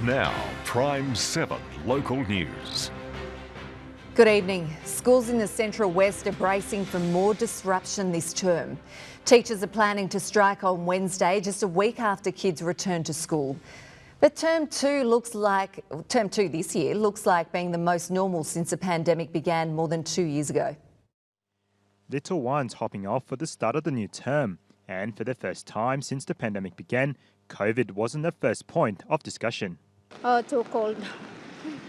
Now, PRIME7 local news. Good evening. Schools in the Central West are bracing for more disruption this term. Teachers are planning to strike on Wednesday, just a week after kids return to school. But term two this year looks like being the most normal since the pandemic began more than 2 years ago. Little ones hopping off for the start of the new term. And for the first time since the pandemic began, COVID wasn't the first point of discussion. Oh, too cold.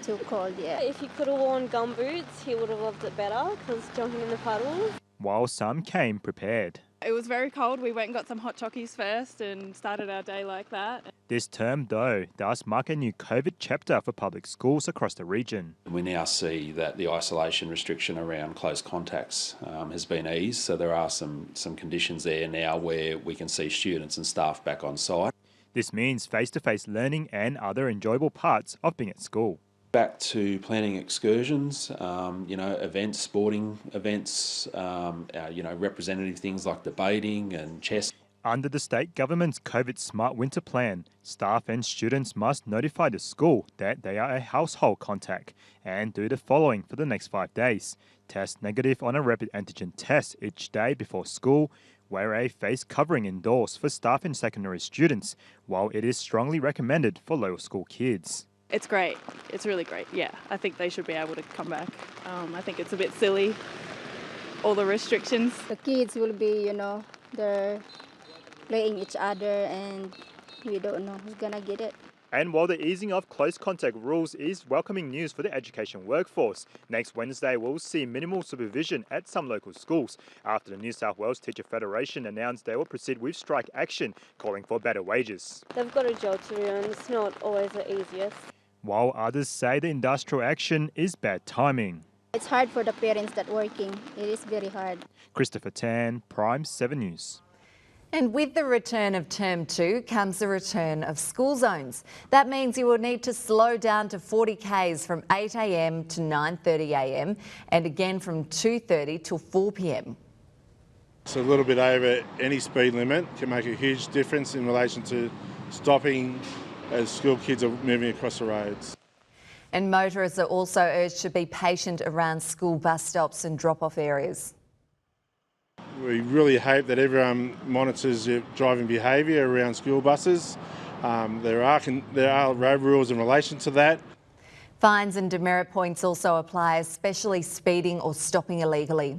Too cold, yeah. If he could have worn gumboots, he would have loved it better because jumping in the puddles. While some came prepared. It was very cold. We went and got some hot chockies first and started our day like that. This term, though, does mark a new COVID chapter for public schools across the region. We now see that the isolation restriction around close contacts has been eased, so there are some conditions there now where we can see students and staff back on site. This means face-to-face learning and other enjoyable parts of being at school. Back to planning excursions, events, sporting events, representative things like debating and chess. Under the state government's COVID Smart Winter Plan, staff and students must notify the school that they are a household contact and do the following for the next 5 days. Test negative on a rapid antigen test each day before school, wear a face covering indoors for staff and secondary students, while it is strongly recommended for lower school kids. It's great. It's really great. Yeah, I think they should be able to come back. I think it's a bit silly, all the restrictions. The kids will be, they're playing each other and we don't know who's gonna get it. And while the easing of close contact rules is welcoming news for the education workforce, next Wednesday we'll see minimal supervision at some local schools after the New South Wales Teacher Federation announced they will proceed with strike action, calling for better wages. They've got a job to do and it's not always the easiest. While others say the industrial action is bad timing. It's hard for the parents that working. It is very hard. Christopher Tan, PRIME7 News. And with the return of term two comes the return of school zones. That means you will need to slow down to 40 k's from 8 a.m. to 9:30 a.m. and again from 2:30 till 4 p.m. So a little bit over any speed limit can make a huge difference in relation to stopping as school kids are moving across the roads. And motorists are also urged to be patient around school bus stops and drop-off areas. We really hope that everyone monitors your driving behaviour around school buses. There are road rules in relation to that. Fines and demerit points also apply, especially speeding or stopping illegally.